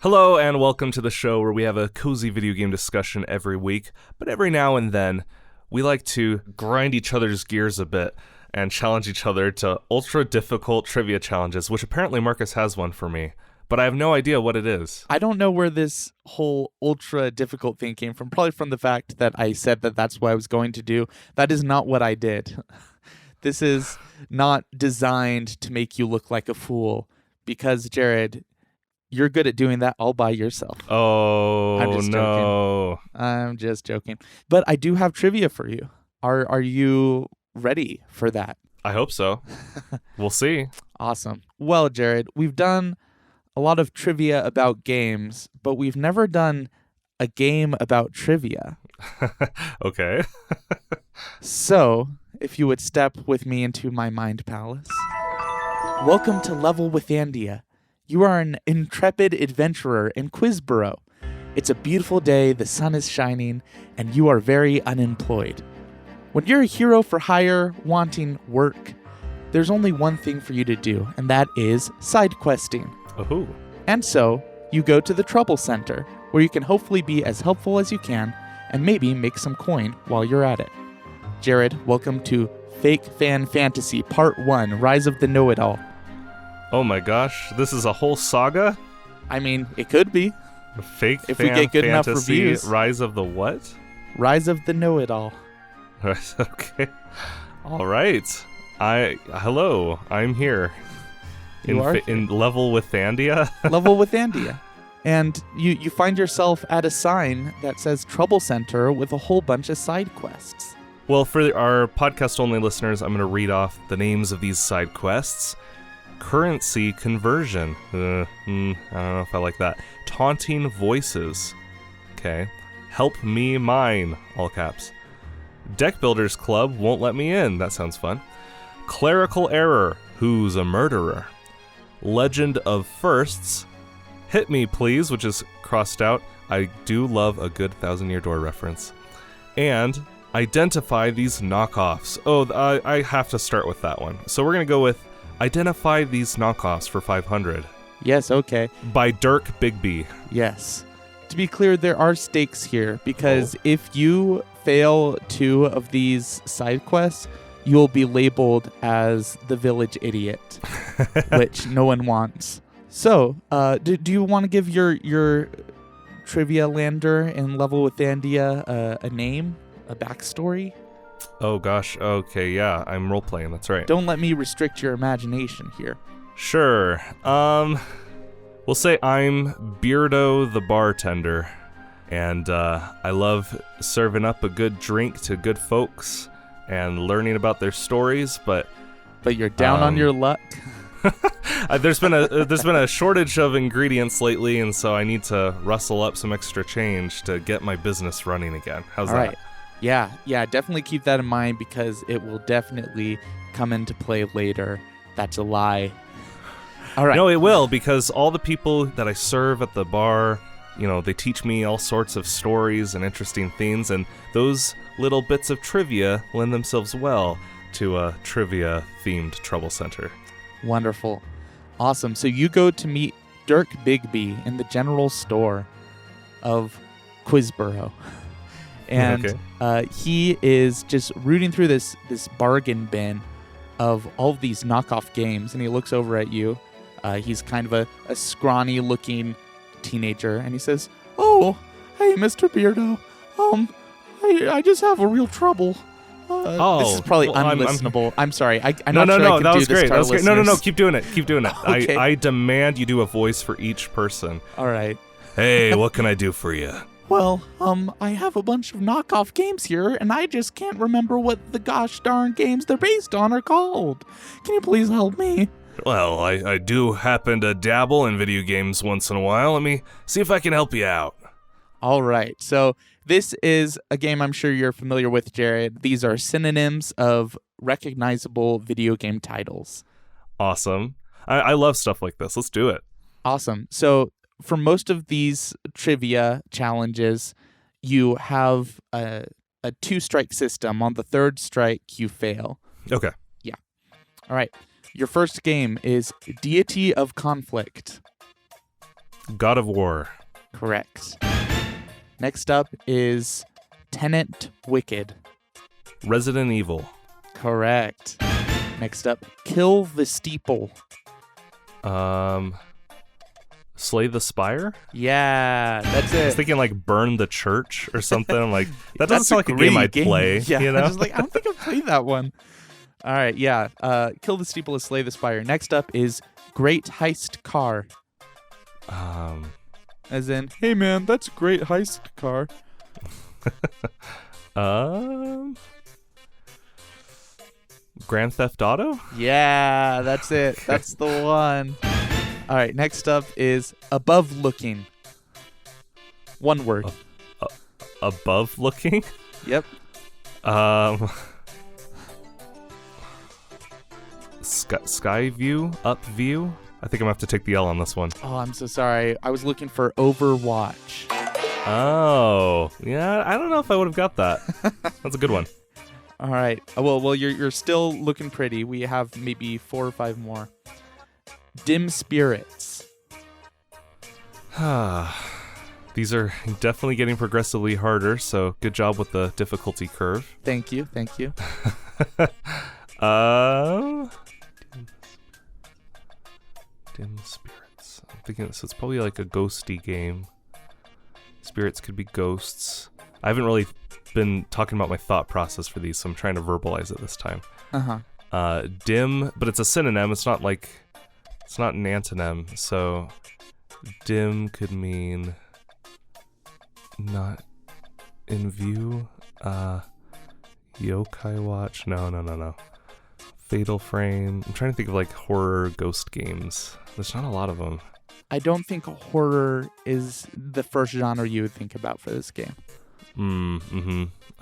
Hello and welcome to the show where we have a cozy video game discussion every week, but every now and then we like to grind each other's gears a bit and challenge each other to ultra difficult trivia challenges, which apparently Marcus has one for me, but I have no idea what it is. I don't know where this whole ultra difficult thing came from, probably from the fact that I said that that's what I was going to do. That is not what I did. This is not designed to make you look like a fool because, Jared, you're good at doing that all by yourself. Oh, I'm just no. joking. I'm just joking. But I do have trivia for you. Are you ready for that? I hope so. We'll see. Awesome. Well, Jared, we've done a lot of trivia about games, but we've never done a game about trivia. Okay. So, if you would step with me into my mind palace. Welcome to Level with Andia. You are an intrepid adventurer in Quizboro. It's a beautiful day, the sun is shining, and you are very unemployed. When you're a hero for hire, wanting work, there's only one thing for you to do, and that is side questing. Ooh. And so, you go to the Trouble Center, where you can hopefully be as helpful as you can, and maybe make some coin while you're at it. Jared, welcome to Fake Fan Fantasy Part 1, Rise of the Know-It-All. Oh my gosh, this is a whole saga? I mean, it could be. Fake If Fan we get good enough Fantasy, reviews. Rise of the what? Rise of the Know-It-All. Okay. All right. Hello, I'm here. You are in Level with Andia. Level with Andia. And you find yourself at a sign that says Trouble Center with a whole bunch of side quests. Well, for our podcast-only listeners, I'm going to read off the names of these side quests. Currency conversion. I don't know if I like that. Taunting voices. Okay. Help me mine. All caps. Deckbuilders Club won't let me in. That sounds fun. Clerical error. Who's a murderer? Legend of firsts. Hit me please, which is crossed out. I do love a good Thousand Year Door reference. And identify these knockoffs. Oh, I have to start with that one. So we're going to go with identify these knockoffs for 500. Yes, okay. By Dirk Bigby. Yes. To be clear, there are stakes here, because if you fail 2 of these side quests, you'll be labeled as the village idiot, which no one wants. So, do you want to give your trivia lander in Level with Andia a name, a backstory? Oh gosh, okay, yeah, I'm role-playing, that's right. Don't let me restrict your imagination here. Sure, we'll say I'm Beardo the bartender, and I love serving up a good drink to good folks and learning about their stories, but you're down on your luck? There's been a shortage of ingredients lately, and so I need to rustle up some extra change to get my business running again. How's All that? right. Yeah, definitely keep that in mind because it will definitely come into play later. That's a lie. All right. No, it will, because all the people that I serve at the bar, they teach me all sorts of stories and interesting things, and those little bits of trivia lend themselves well to a trivia-themed Trouble Center. Wonderful. Awesome. So you go to meet Dirk Bigby in the general store of Quizboro. And he is just rooting through this bargain bin of all of these knockoff games, and he looks over at you. He's kind of a scrawny-looking teenager, and he says, "Oh, hey, Mr. Beardo. I just have a real trouble." This is probably unlistenable. I'm sorry. I'm not sure I can that do was this great. to our listeners. No, keep doing it. Okay. I demand you do a voice for each person. All right. Hey, what can I do for you? Well, I have a bunch of knockoff games here, and I just can't remember what the gosh darn games they're based on are called. Can you please help me? Well, I do happen to dabble in video games once in a while. Let me see if I can help you out. All right. So this is a game I'm sure you're familiar with, Jared. These are synonyms of recognizable video game titles. Awesome. I love stuff like this. Let's do it. Awesome. So for most of these trivia challenges, you have a 2-strike system. On the 3rd strike, you fail. Okay. Yeah. All right. Your first game is Deity of Conflict. God of War. Correct. Next up is Tenant Wicked. Resident Evil. Correct. Next up, Kill the Steeple. Slay the Spire? Yeah, that's I was it. thinking like Burn the Church or something. I'm like, that doesn't That's sound like a game I'd great play. Yeah, You know? I was like, I don't think I've played that one. All right, yeah. Kill the Steeple is Slay the Spire. Next up is Great Heist Car. As in, hey man, that's a great heist car. Grand Theft Auto? Yeah, that's it. That's the one. All right, next up is Above Looking. One word. Above Looking? Yep. Sky View? Up View? I think I'm going to have to take the L on this one. Oh, I'm so sorry. I was looking for Overwatch. Oh, yeah. I don't know if I would have got that. That's a good one. All right. Well, you're still looking pretty. We have maybe 4 or 5 more. Dim Spirits. These are definitely getting progressively harder, so good job with the difficulty curve. Thank you. Dim Spirits. I'm thinking so it's probably like a ghosty game. Spirits could be ghosts. I haven't really been talking about my thought process for these, so I'm trying to verbalize it this time. Dim, but it's a synonym. It's not an antonym. So dim could mean not in view. Yokai Watch. No. Fatal Frame. I'm trying to think of like horror ghost games. There's not a lot of them. I don't think horror is the first genre you would think about for this game.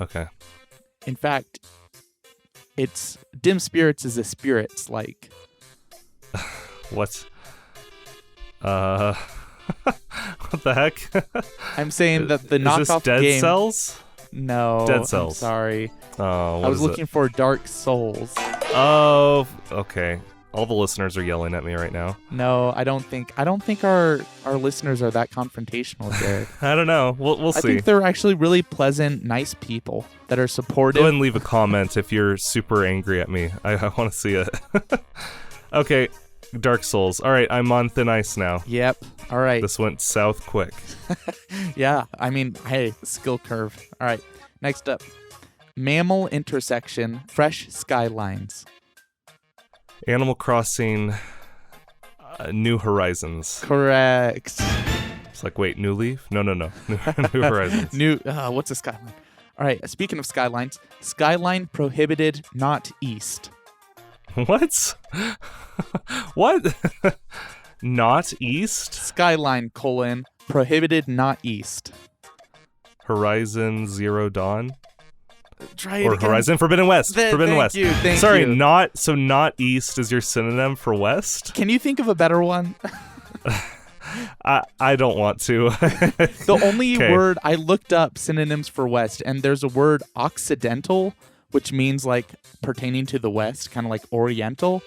Okay. In fact, it's Dim Spirits is a spirits like. What? What the heck? I'm saying that the knockoff is this Dead game. Cells? No, Dead Cells. I'm sorry. Oh, I was looking for Dark Souls. Oh, okay. All the listeners are yelling at me right now. No, I don't think our listeners are that confrontational, Jared. I don't know. We'll see. I think they're actually really pleasant, nice people that are supportive. Go ahead and leave a comment if you're super angry at me. I want to see it. Okay, Dark Souls. All right, I'm on thin ice now. Yep. All right. This went south quick. Yeah. I mean, hey, skill curve. All right. Next up, Mammal Intersection, Fresh Skylines. Animal Crossing, New Horizons. Correct. It's like, wait, New Leaf? No. New Horizons. What's a skyline? All right. Speaking of skylines, Skyline Prohibited Not East. What? What? Not East? Skyline, Prohibited Not East. Horizon Zero Dawn? Try it or again. Horizon Forbidden West. Forbidden West. Thank Sorry, you. not East is your synonym for West? Can you think of a better one? I don't want to. The only word I looked up synonyms for West, and there's a word Occidental, which means like pertaining to the West, kind of like Oriental.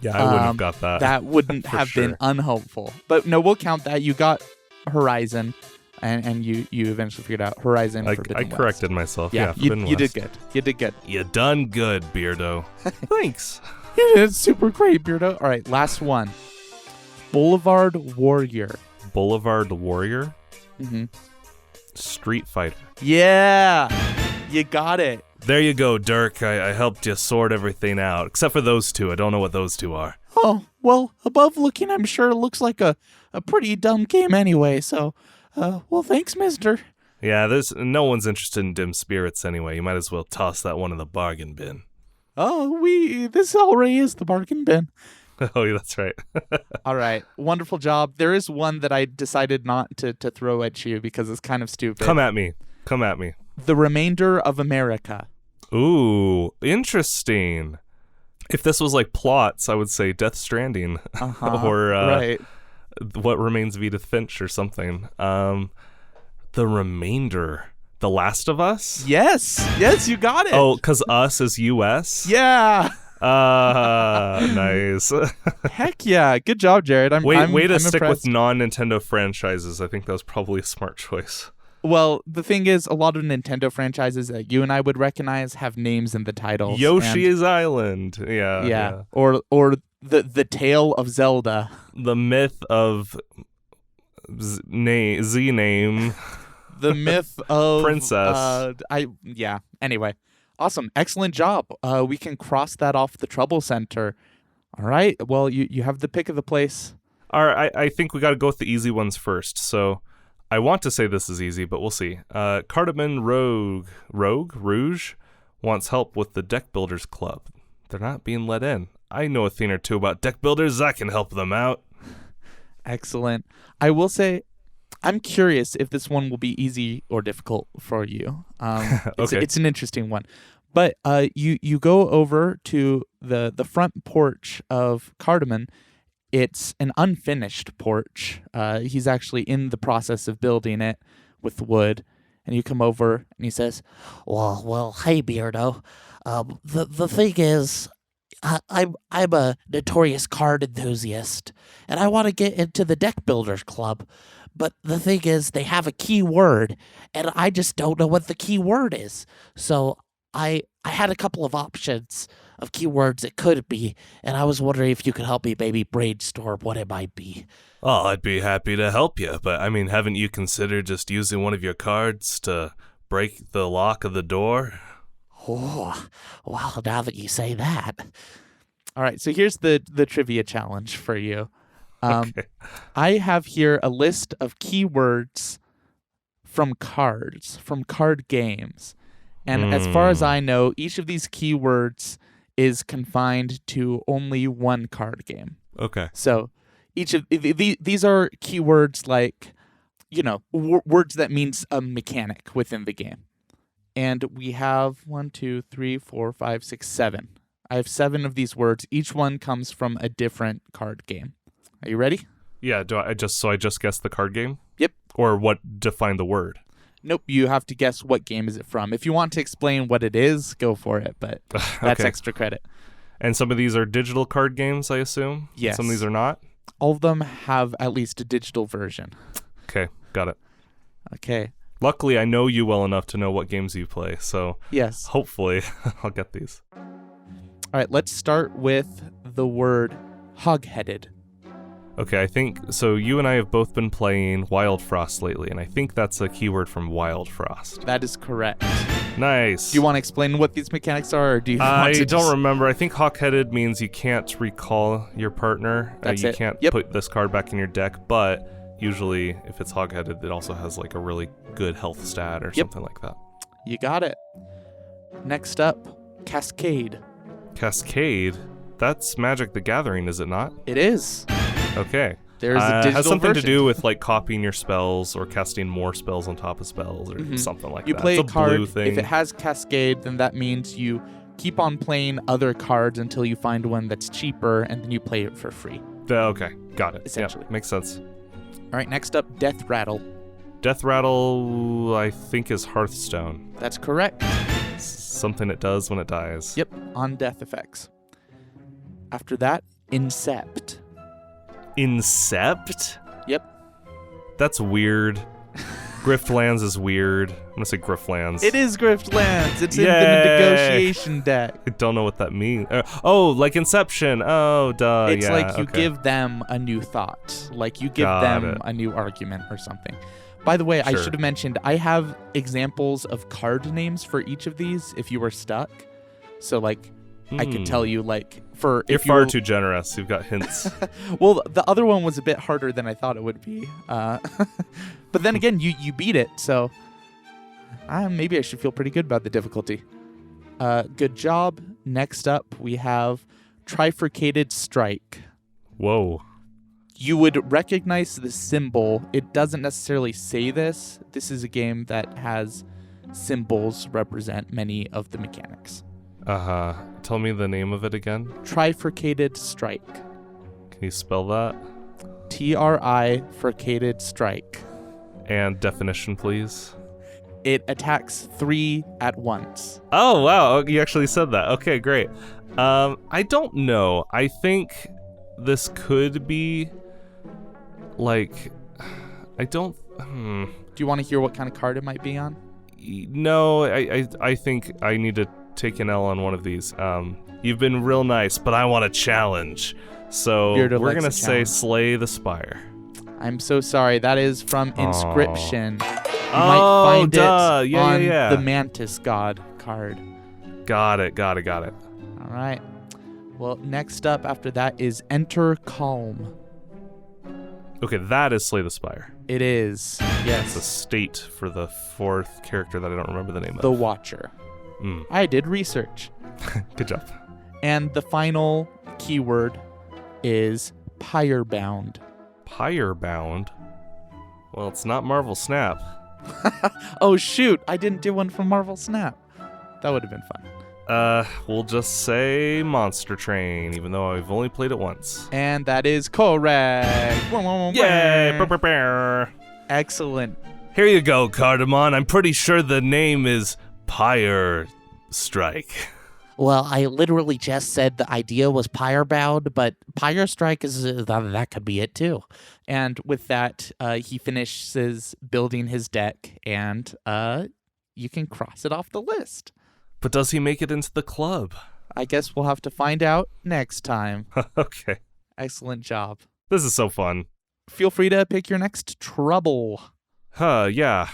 Yeah, I wouldn't have got that. That wouldn't have been unhelpful. But no, we'll count that. You got Horizon, and you eventually figured out Horizon. I West. corrected myself. Yeah, you did good. You did good. You done good, Beardo. Thanks. You did super great, Beardo. All right, last one. Boulevard Warrior. Boulevard Warrior? Mm-hmm. Street Fighter. Yeah, you got it. There you go, Dirk. I helped you sort everything out. Except for those two. I don't know what those two are. Oh, well, Above Looking, I'm sure, looks like a pretty dumb game anyway, so, well, thanks, mister. Yeah, no one's interested in Dim Spirits anyway. You might as well toss that one in the bargain bin. Oh, this already is the bargain bin. Oh, yeah, that's right. All right. Wonderful job. There is one that I decided not to throw at you because it's kind of stupid. Come at me. The Remainder of America. Ooh, interesting. If this was like plots, I would say Death Stranding. Or right. What Remains of Edith Finch or something. The Remainder. The Last of Us? Yes, you got it. Oh, because us is U.S.? Yeah. Nice. Heck yeah. Good job, Jared. I'm stick impressed. with non-Nintendo franchises. I think that was probably a smart choice. Well, the thing is, a lot of Nintendo franchises that you and I would recognize have names in the titles. Yoshi's Island. Yeah. Or the Tale of Zelda. The myth of Z-name. The myth of Princess. Anyway, awesome, excellent job. We can cross that off the trouble center. All right. Well, you have the pick of the place. All right. I think we got to go with the easy ones first. So, I want to say this is easy, but we'll see. Cardamom Rouge wants help with the Deck Builders Club. They're not being let in. I know a thing or two about deck builders. I can help them out. Excellent. I will say, I'm curious if this one will be easy or difficult for you. It's an interesting one. But you go over to the front porch of Cardamom. It's an unfinished porch. He's actually in the process of building it with wood. And you come over and he says, Well, hey, Beardo. The thing is, I'm a notorious card enthusiast, and I want to get into the Deck Builders Club. But the thing is, they have a key word, and I just don't know what the key word is. So I had a couple of options of keywords it could be, and I was wondering if you could help me maybe brainstorm what it might be. Oh, I'd be happy to help you, but I mean, haven't you considered just using one of your cards to break the lock of the door? Oh, well, now that you say that. all right, so here's the trivia challenge for you. Okay. I have here a list of keywords from cards, from card games. And as far as I know, each of these keywords is confined to only one card game. Okay. So each of these are keywords like, words that means a mechanic within the game. And we have 1, 2, 3, 4, 5, 6, 7. I have 7 of these words. Each one comes from a different card game. Are you ready? Yeah, I just guessed the card game? Yep. Or what defined the word? Nope, you have to guess what game is it from. If you want to explain what it is, go for it, but that's Okay. extra credit. And some of these are digital card games, I assume? Yes. Some of these are not? All of them have at least a digital version. Okay, got it. Okay. Luckily, I know you well enough to know what games you play, so Yes. hopefully I'll get these. All right, let's start with the word hog-headed. Okay, I think, so you and I have both been playing Wild Frost lately, and I think that's a keyword from Wild Frost. That is correct. Nice. Do you want to explain what these mechanics are, or do you want to don't remember. I think hawk-headed means you can't recall your partner. That's you it. can't Yep. put this card back in your deck, but usually if it's hog-headed, it also has like a really good health stat or something like that. You got it. Next up, Cascade. Cascade? That's Magic the Gathering, is it not? It is. Okay. There's a digital has something version. to do with like copying your spells or casting more spells on top of spells or something like You that. play It's a card. blue thing. If it has Cascade, then that means you keep on playing other cards until you find one that's cheaper, and then you play it for free. Okay, got it. Essentially. Yep, makes sense. All right, next up, Death Rattle. Death Rattle, I think, is Hearthstone. That's correct. Something it does when it dies. Yep, on death effects. After that, Incept. Incept? Yep. That's weird. Griftlands is weird. I'm gonna say Griftlands. It is Griftlands. It's in the Yay! negotiation deck. I don't know what that means. Like Inception. Oh, duh. It's yeah, like you okay. give them a new thought. Like you give Got them it. a new argument or something. By the way, I Sure. should have mentioned, I have examples of card names for each of these if you were stuck. So, like, I could tell you, like, for... You're if far you were- too generous. You've got hints. Well, the other one was a bit harder than I thought it would be. But then again, you beat it, so maybe I should feel pretty good about the difficulty. Good job. Next up, we have Trifurcated Strike. Whoa. You would recognize the symbol. It doesn't necessarily say this. This is a game that has symbols represent many of the mechanics. Uh-huh. Tell me the name of it again. Trifurcated Strike. Can you spell that? Trifurcated Strike. And definition, please. It attacks 3 at once. Oh, wow. You actually said that. Okay, great. I don't know. I think this could be like, I don't. Do you want to hear what kind of card it might be on? No, I think I need to take an L on one of these. You've been real nice, but I want a challenge. So Beardo we're likes gonna a say challenge. Slay the Spire. I'm so sorry. That is from Inscription. You Oh, might find duh. it Yeah, on yeah, yeah. the Mantis God card. Got it. All right. Well, next up after that is Enter Calm. Okay, that is Slay the Spire. It is. It's a Yes. state for the fourth character that I don't remember the name The of. Watcher. Mm, I did research. good job. And the final keyword is Pyrebound. Pyrebound? Well, it's not Marvel Snap. Oh, shoot. I didn't do one from Marvel Snap. That would have been fun. We'll just say Monster Train, even though I've only played it once. And that is correct. Yay! Brr, brr, brr. Excellent. Here you go, Cardamon. I'm pretty sure the name is Pyre Strike. Well, I literally just said the idea was Pyrebound, but Pyre Strike is that could be it too. And with that, he finishes building his deck, and you can cross it off the list. But does he make it into the club? I guess we'll have to find out next time. Okay. Excellent job. This is so fun. Feel free to pick your next trouble. Yeah.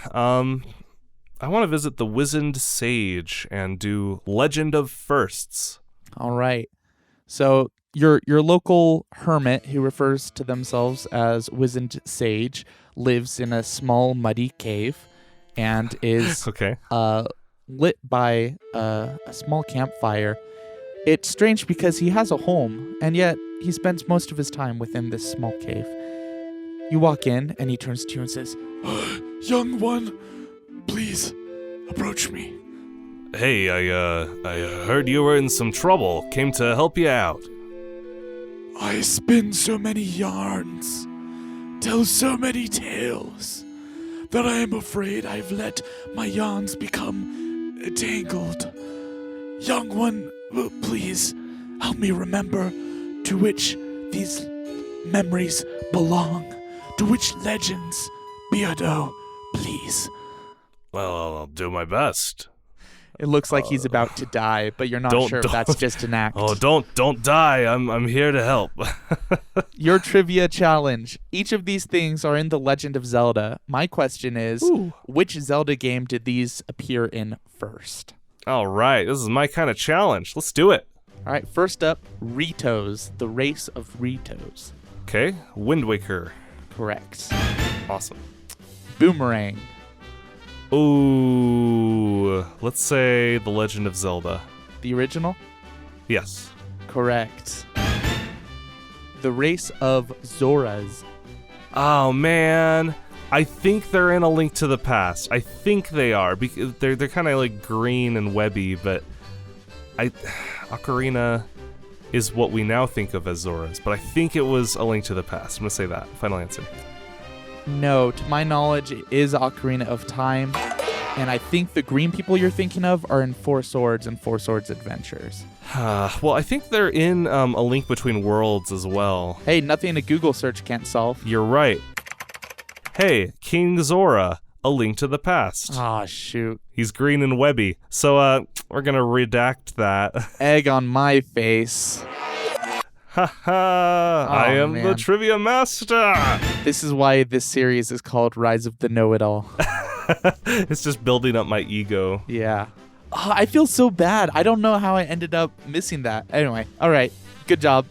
I want to visit the Wizened Sage and do Legend of Firsts. All right. So your local hermit, who refers to themselves as Wizened Sage, lives in a small muddy cave and is Okay. lit by a small campfire. It's strange because he has a home, and yet he spends most of his time within this small cave. You walk in, and he turns to you and says, Young one, please approach me. Hey, I heard you were in some trouble. Came to help you out. I spin so many yarns, tell so many tales, that I am afraid I've let my yarns become tangled. Young one, please help me remember to which these memories belong, to which legends. Beardo, please. Well, I'll do my best. it looks like he's about to die, but you're not don't- sure if don't- that's just an act. Oh, don't die. I'm here to help. Your trivia challenge. Each of these things are in The Legend of Zelda. My question is, Ooh. which Zelda game did these appear in first? All right, this is my kind of challenge. Let's do it. All right, first up, Ritos, the race of Ritos. Okay, Wind Waker. Correct. Awesome. Boomerang. Ooh, let's say The Legend of Zelda. The original? Yes. Correct. The race of Zoras. Oh man, I think they're in A Link to the Past. I think they are because they're kind of like green and webby, but Ocarina is what we now think of as Zoras, but I think it was A Link to the Past. I'm gonna say that. Final answer. No, to my knowledge, it is Ocarina of Time. And I think the green people you're thinking of are in Four Swords and Four Swords Adventures. Well, I think they're in A Link Between Worlds as well. Hey, nothing a Google search can't solve. You're right. Hey, King Zora, A Link to the Past. Ah, shoot. He's green and webby. So, we're gonna redact that. Egg on my face. Haha, I am the man. trivia master. This is why this series is called Rise of the Know-It-All. It's just building up my ego. Yeah. Oh, I feel so bad. I don't know how I ended up missing that. Anyway, all right. Good job.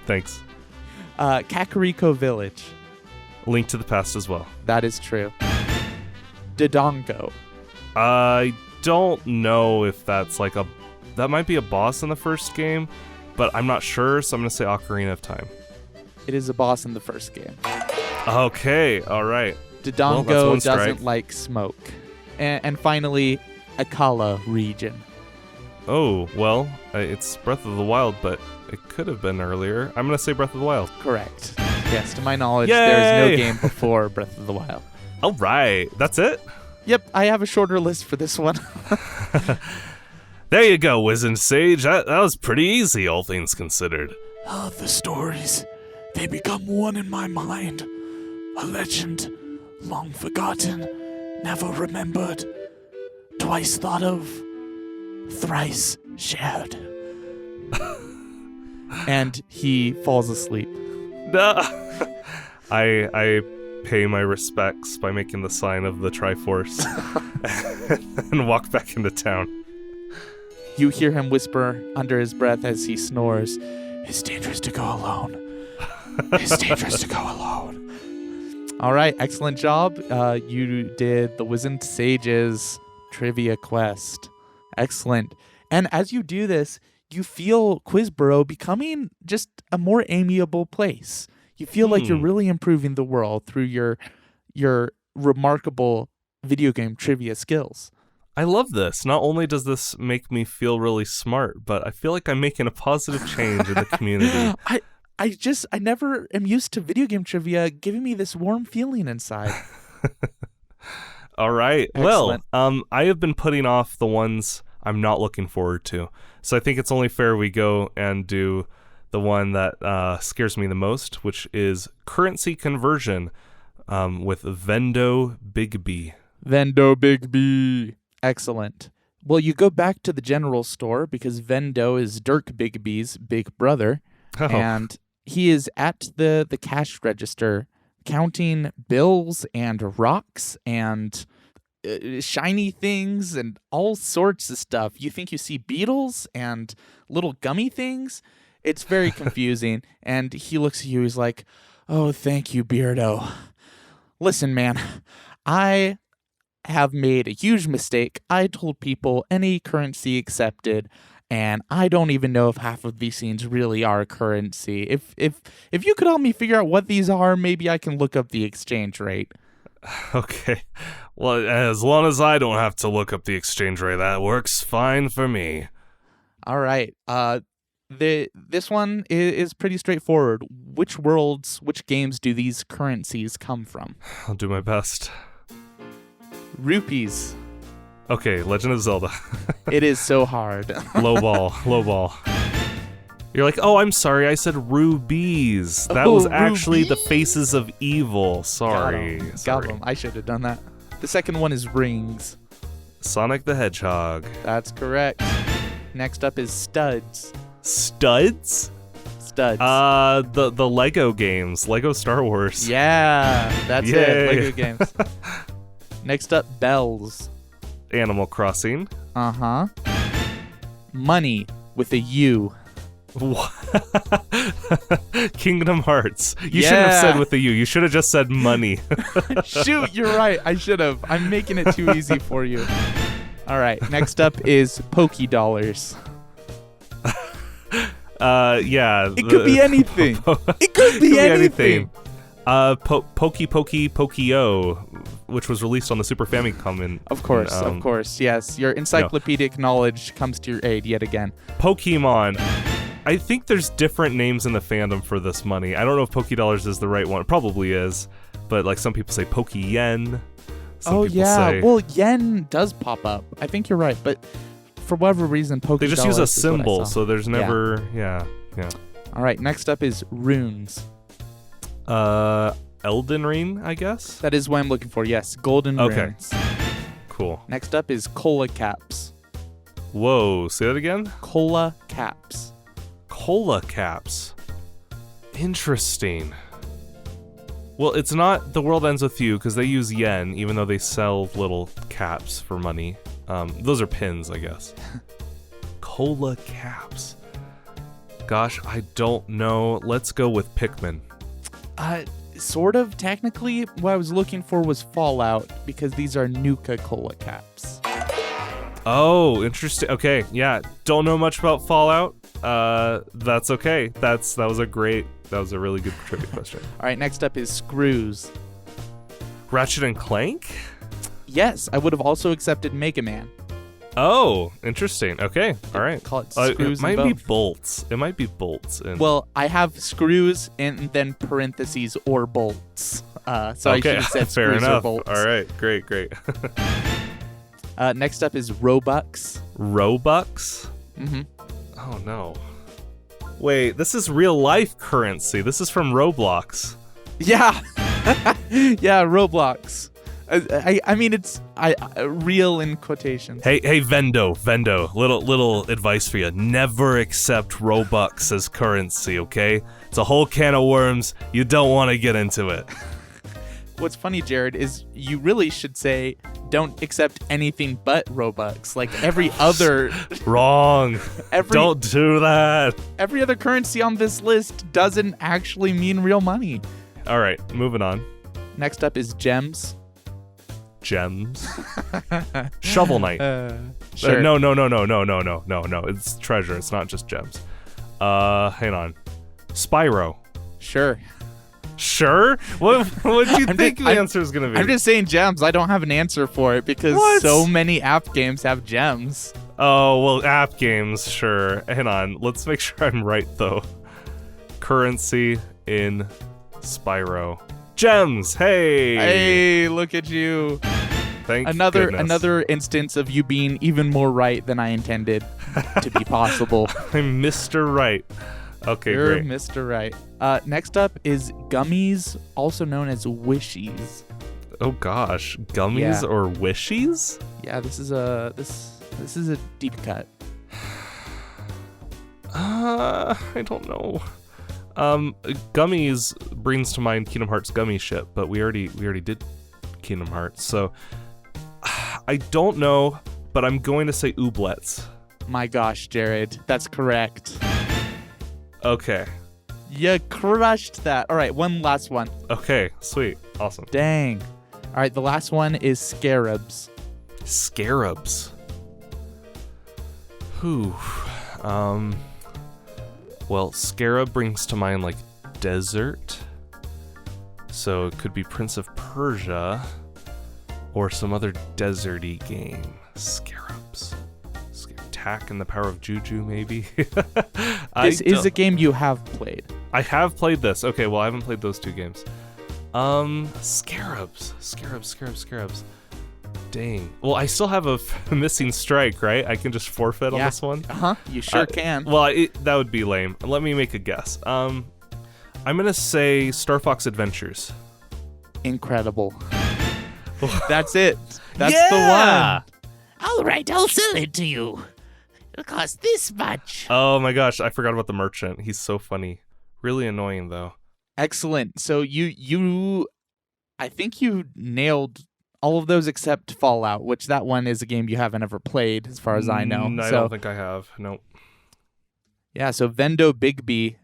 Thanks. Kakariko Village. Link to the Past as well. That is true. Dodongo. I don't know if that's like that might be a boss in the first game, but I'm not sure, so I'm going to say Ocarina of Time. It is a boss in the first game. Okay, all right. Dodongo Well, that's one strike. doesn't like smoke. And finally, Akala region. Oh, well, it's Breath of the Wild, but it could have been earlier. I'm going to say Breath of the Wild. Correct. Yes, to my knowledge, there is Yay! no game before Breath of the Wild. All right, that's it? Yep, I have a shorter list for this one. There you go, Wizened Sage. That was pretty easy, all things considered. The stories, they become one in my mind. A legend, long forgotten, never remembered, twice thought of, thrice shared. And he falls asleep. No. I pay my respects by making the sign of the Triforce and walk back into town. You hear him whisper under his breath as he snores, It's dangerous to go alone. It's dangerous to go alone. all right, excellent job. You did the Wizened Sage's trivia quest. Excellent. And as you do this, you feel Quizborough becoming just a more amiable place. You feel like you're really improving the world through your remarkable video game trivia skills. I love this. Not only does this make me feel really smart, but I feel like I'm making a positive change in the community. I never am used to video game trivia giving me this warm feeling inside. All right. Excellent. Well, I have been putting off the ones I'm not looking forward to. So I think it's only fair we go and do the one that scares me the most, which is currency conversion with Vendo Bigby. Vendo Bigby. Excellent. Well, you go back to the general store because Vendo is Dirk Bigby's big brother. Oh. And he is at the cash register counting bills and rocks and shiny things and all sorts of stuff. You think you see beetles and little gummy things. It's very confusing. And he looks at you. He's like, "Oh, thank you, Beardo. Listen, man, I have made a huge mistake. I told people any currency accepted, and I don't even know if half of these things really are currency. If you could help me figure out what these are, maybe I can look up the exchange rate." Okay. Well, as long as I don't have to look up the exchange rate, that works fine for me. All right. This one is pretty straightforward. Which games do these currencies come from? I'll do my best. Rupees. Okay, Legend of Zelda. It is so hard. Low ball. You're like, oh, I'm sorry, I said rubies. That Oh, was actually rubies? the faces of evil. Sorry. Got 'em. I should have done that. The second one is rings. Sonic the Hedgehog. That's correct. Next up is studs. Studs? Studs. The Lego games. Lego Star Wars. Yeah, that's Yay. it. Lego games. Next up, bells. Animal Crossing. Uh-huh. Money with a U. Kingdom Hearts. You shouldn't have said Yeah. with the U. You should have just said money. Shoot, you're right. I should have. I'm making it too easy for you. All right. Next up is Poké Dollars. Yeah. It could be anything. It could be anything. Pokey-O, which was released on the Super Famicom. Of course. Yes. Your encyclopedic knowledge comes to your aid yet again. Pokemon. I think there's different names in the fandom for this money. I don't know if Poké Dollars is the right one. It probably is. But like some people say Poké Yen. Some people say, Well, yen does pop up. I think you're right, but for whatever reason, Poké they just Dollars use a is what I symbol, saw. so there's never yeah. All right, next up is runes. Elden Ring, I guess. That is what I'm looking for. Yes, golden Okay. runes. Cool. Next up is cola caps. Whoa, say that again? Cola caps. Cola caps. Interesting. Well, it's not The World Ends With You because they use yen, even though they sell little caps for money. Those are pins, I guess. Cola caps. Gosh, I don't know. Let's go with Pikmin. Sort of. Technically, what I was looking for was Fallout because these are Nuka-Cola caps. Oh, interesting. Okay, yeah. Don't know much about Fallout. That's okay. That was a really good trivia question. All right, next up is screws. Ratchet and Clank? Yes, I would have also accepted Mega Man. Oh, interesting. Okay, all right. Call it screws it might and be both. bolts. It might be bolts. Well, I have screws and then parentheses or bolts. So I should okay, have said fair screws or enough. bolts. All right, great. Next up is Robux. Robux? Mm-hmm. Oh no. Wait, this is real life currency. This is from Roblox. Yeah. Yeah, Roblox. I mean, it's real in quotations. Hey, Vendo. Little advice for you. Never accept Robux as currency, okay? It's a whole can of worms. You don't want to get into it. What's funny, Jared, is you really should say don't accept anything but Robux. Like every other... Wrong. Don't do that. Every other currency on this list doesn't actually mean real money. All right, moving on. Next up is gems. Gems. Shovel Knight. Sure. No. It's treasure. It's not just gems. Hang on. Spyro. Sure. Sure? What do you think the answer is going to be? I'm just saying gems. I don't have an answer for it because so many app games have gems. Oh, well, app games, sure. Hang on. Let's make sure I'm right, though. Currency in Spyro. Gems! Hey! Hey, look at you. Thank goodness. Another instance of you being even more right than I intended to be possible. I'm Mr. Right. Okay, You're great. Mr. Right. Next up is gummies, also known as wishies. Oh gosh, gummies or wishies? Yeah, this is a deep cut. I don't know. Gummies brings to mind Kingdom Hearts Gummy Ship, but we already did Kingdom Hearts, so I don't know, but I'm going to say ooblets. My gosh, Jared, that's correct. Okay. You crushed that. All right, one last one. Okay, sweet. Awesome. Dang. All right, the last one is scarabs. Scarabs. Whew. Well, scarab brings to mind, like, desert. So it could be Prince of Persia or some other deserty game. Scarabs. Attack and the Power of Juju, maybe? This is a game you have played. I have played this. Okay, well, I haven't played those two games. Scarabs. Scarabs. Dang. Well, I still have a missing strike, right? I can just forfeit on this one? Uh-huh. You sure can. Well, that would be lame. Let me make a guess. I'm going to say Star Fox Adventures. Incredible. That's it. That's the one. All right, I'll sell it to you. It'll cost this much. Oh my gosh, I forgot about the merchant. He's so funny. Really annoying, though. Excellent. So I think you nailed all of those except Fallout, which that one is a game you haven't ever played, as far as I know. I don't think I have. Nope. Yeah, so Vendo Bigby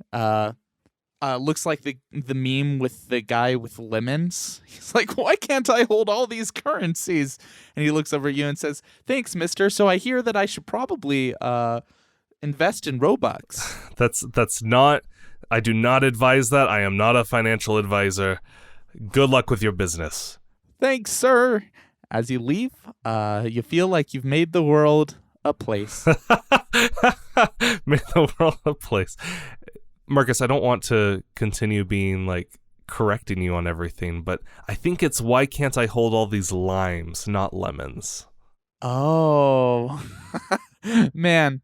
looks like the meme with the guy with lemons. He's like, why can't I hold all these currencies? And he looks over at you and says, thanks, mister. So I hear that I should probably invest in Robux. That's not... I do not advise that. I am not a financial advisor. Good luck with your business. Thanks, sir. As you leave, you feel like you've made the world a place. Made the world a place. Marcus, I don't want to continue being like correcting you on everything, but I think it's why can't I hold all these limes, not lemons? Oh, man,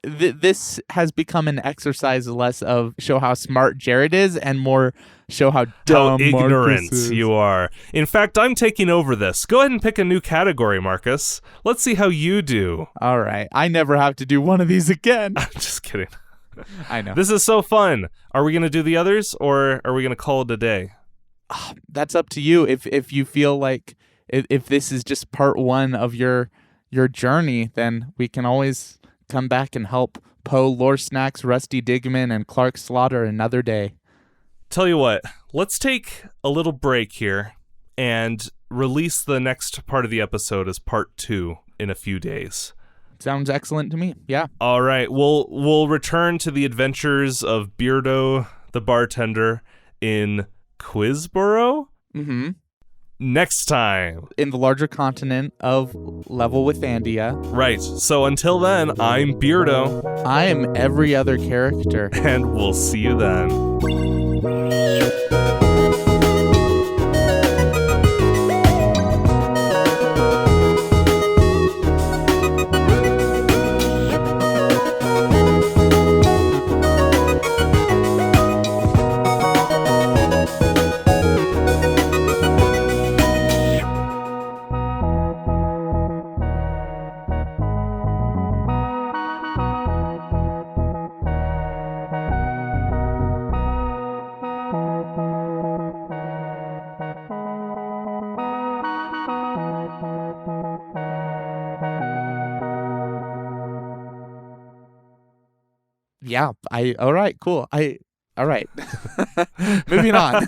this has become an exercise less of show how smart Jared is and more show how dumb ignorant Marcus is. You are. In fact, I'm taking over this. Go ahead and pick a new category, Marcus. Let's see how you do. All right, I never have to do one of these again. I'm just kidding. I know. This is so fun. Are we going to do the others, or are we going to call it a day? That's up to you. If you feel like if this is just part one of your journey, then we can always come back and help Poe, Lore Snacks, Rusty Digman, and Clark Slaughter another day. Tell you what, let's take a little break here and release the next part of the episode as part 2 in a few days. Sounds excellent to me. Yeah. All right. We'll return to the adventures of Beardo the bartender in Quizboro. Mm-hmm. next time. in the larger continent of Level with Andia. Right. So until then, I'm Beardo, I am every other character. and we'll see you then. Yeah, all right, cool. All right. Moving on.